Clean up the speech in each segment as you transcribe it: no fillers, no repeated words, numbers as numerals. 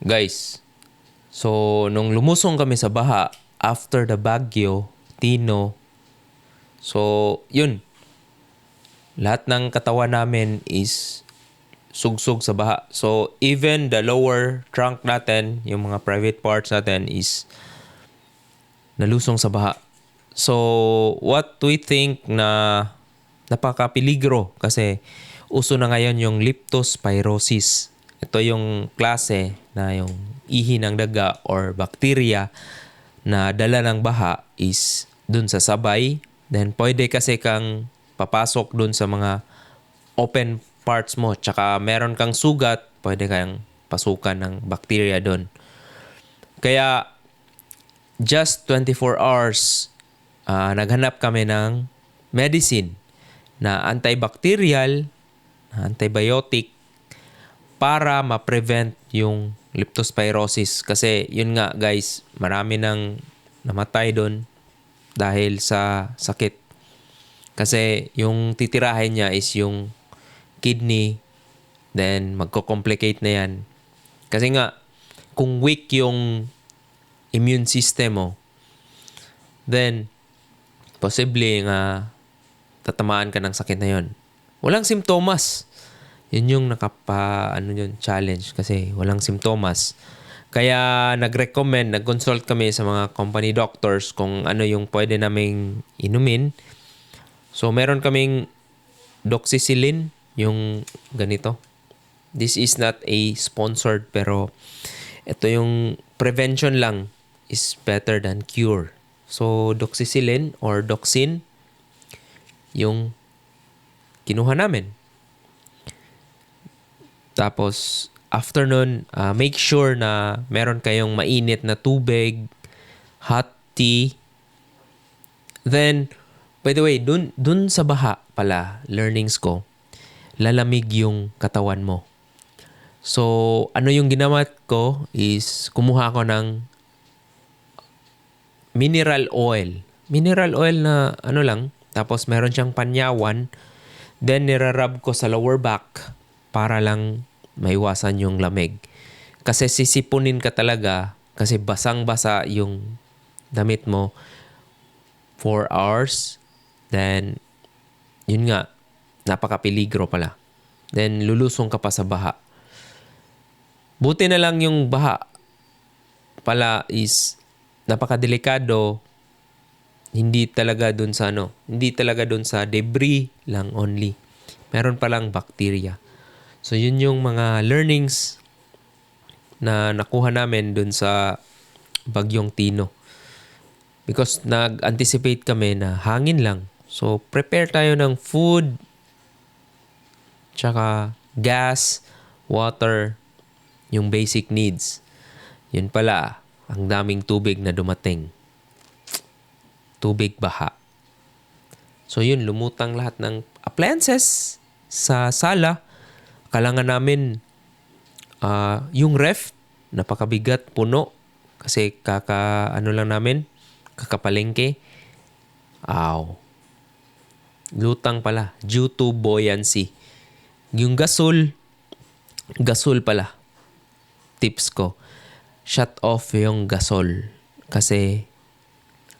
Guys, so nung lumusong kami sa baha, after the Baguio, Tino, so yun, lahat ng katawan namin is sugsug sa baha. So even the lower trunk natin, yung mga private parts natin is nalusong sa baha. So what we think na napakapiligro kasi uso na ngayon yung leptospirosis. Ito yung klase na yung ihi ng daga or bacteria na dala ng baha is dun sa sabay. Then pwede kasi kang papasok dun sa mga open parts mo. Tsaka meron kang sugat, pwede kang pasukan ng bacteria dun. Kaya just 24 hours, naghanap kami ng medicine na antibacterial, antibiotic para ma-prevent yung leptospirosis. Kasi yun nga guys, marami nang namatay doon dahil sa sakit. Kasi yung titirahin niya is yung kidney, then magko-complicate na yan. Kasi nga, kung weak yung immune system mo, then posible nga tatamaan ka ng sakit na yon. Walang simptomas. Yun yung challenge kasi walang simptomas. Kaya nag-consult kami sa mga company doctors kung ano yung pwede naming inumin. So meron kaming doxycycline, yung ganito. This is not a sponsored pero ito yung prevention lang is better than cure. So doxycycline or doxin yung kinuha namin. Tapos after nun, make sure na meron kayong mainit na tubig, hot tea. Then, by the way, dun sa baha pala, learnings ko, lalamig yung katawan mo. So, ano yung ginawa ko is kumuha ko ng mineral oil. Mineral oil na ano lang, tapos meron siyang panyawan. Then, nirarab ko sa lower back para lang maiwasan yung lamig. Kasi sisipunin ka talaga kasi basang-basa yung damit mo 4 hours. Then, yun nga, napakapiligro pala. Then, lulusong ka pa sa baha. Buti na lang yung baha pala is napakadelikado. Hindi talaga dun sa debris lang only. Meron palang bacteria. So, yun yung mga learnings na nakuha namin dun sa Bagyong Tino. Because nag-anticipate kami na hangin lang. So, prepare tayo ng food, tsaka gas, water, yung basic needs. Yun pala, ang daming tubig na dumating. Tubig baha. So yun, lumutang lahat ng appliances sa sala. Kailangan namin yung ref, napakabigat, puno. Kasi kakapalengke. Lutang pala, due to buoyancy. Yung gasol pala. Tips ko, shut off yung gasol. Kasi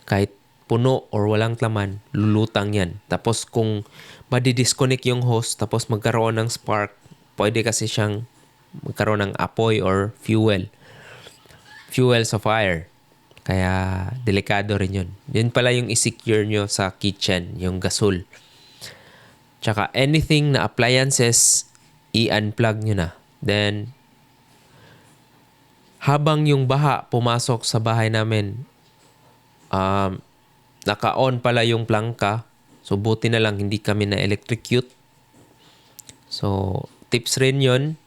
kahit puno or walang laman, lulutang yan. Tapos kung madi-disconnect yung hose, tapos magkaroon ng spark, pwede kasi siyang magkaroon ng apoy or fuel sa fire. Kaya delikado rin yun. Yun pala yung i-secure nyo sa kitchen, yung gasol. Tsaka anything na appliances, i-unplug nyo na. Then, habang yung baha pumasok sa bahay namin, naka-on pala yung plangka. So, buti na lang hindi kami na-electrocute. So, tips rin yun.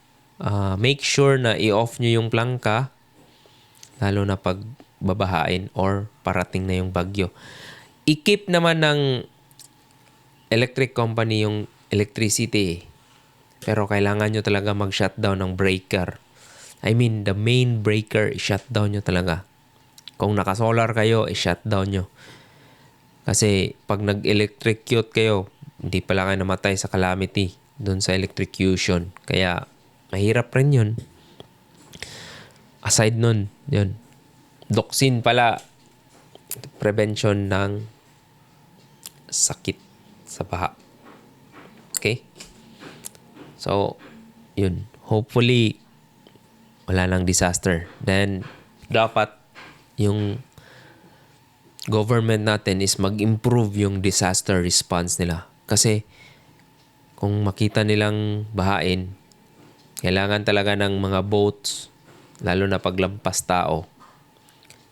Make sure na i-off nyo yung plangka. Lalo na pag babahain or parating na yung bagyo. I-keep naman ng electric company yung electricity. Pero kailangan nyo talaga mag-shutdown ng breaker. I mean, the main breaker, i-shutdown nyo talaga. Kung naka-solar kayo, i-shutdown nyo. Kasi pag nag-electrocute kayo, hindi pala kayo namatay sa calamity doon sa electrocution. Kaya mahirap rin yun. aside nun, yun. Doxin pala, prevention ng sakit sa baha. Okay? So, yun. Hopefully, wala nang disaster. Then, dapat yung government natin is mag-improve yung disaster response nila. Kasi, kung makita nilang bahain, kailangan talaga ng mga boats, lalo na paglampas tao.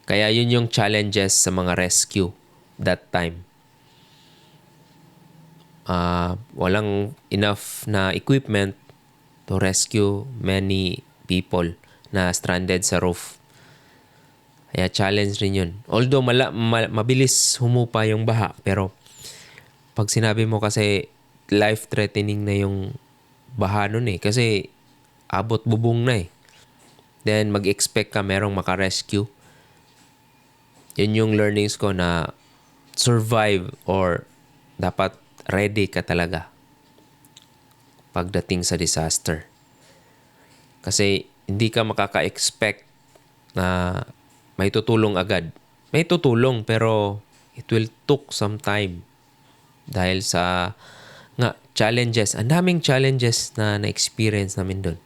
Kaya yun yung challenges sa mga rescue that time. Walang enough na equipment to rescue many people na stranded sa roof. Kaya challenge rin yun. Although mabilis humupa yung baha, pero pag sinabi mo kasi life-threatening na yung baha nun eh. Kasi abot bubong na eh. Then mag-expect ka merong makarescue. Yun yung learnings ko na survive or dapat ready ka talaga pagdating sa disaster. Kasi hindi ka makaka-expect na may tutulong agad. May tutulong pero it will took some time dahil sa nga challenges. Ang daming challenges na na-experience namin doon.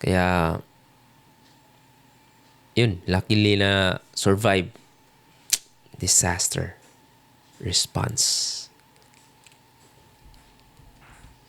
Kaya yun, luckily na survive disaster response.